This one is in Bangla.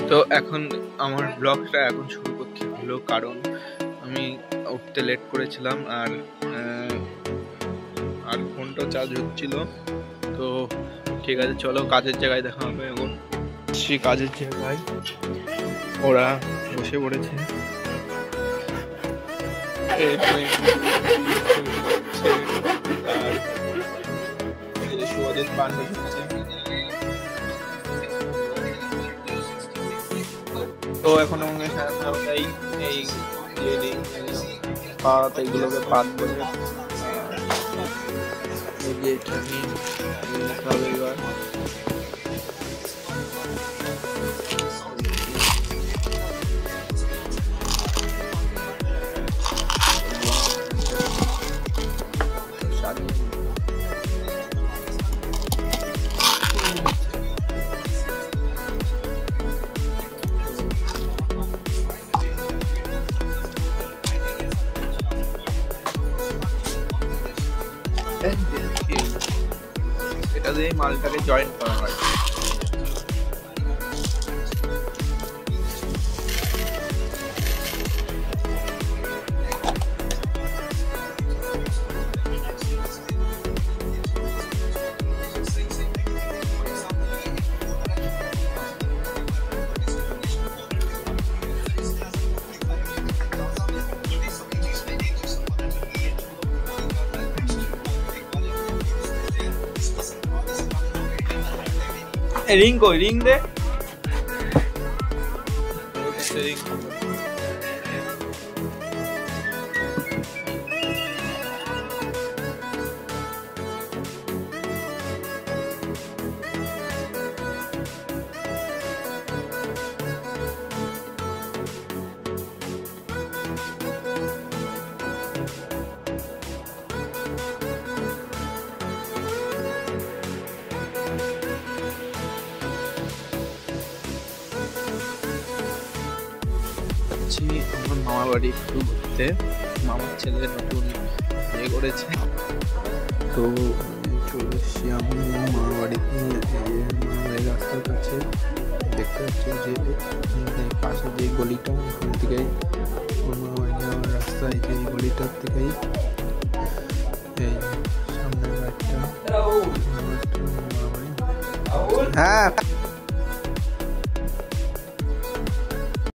তো এখন আমার ব্লগটা এখন শুরু করতে হলো, কারণ আমি উঠতে লেট করেছিলাম আর ফোনটা চার্জ হচ্ছিল। তো ঠিক আছে, চলো কাজের জায়গায় দেখা হবে। এখন সেই কাজের জায়গায় ওরা বসে পড়েছে। তো এখন এই পাত এইগুলোকে পাত করে এবার এটা দিয়ে মালটাকে জয়েন করা হয়। রিং কই, রিং দে। আমার মামা বাড়ি একটু ঘুরতে, মামার ছেলে নতুন বিয়ে করেছে, তো চলে এসছি আমি মামা বাড়িতে। মামার রাস্তার কাছে দেখতে পাচ্ছি যে পাশে যে গলিটা, ওখান থেকেই মামা বাড়ি যাওয়ার রাস্তা, এই যে গলিটার থেকেই এই সামনের বাড়িটা মামা বাড়ি। হ্যাঁ।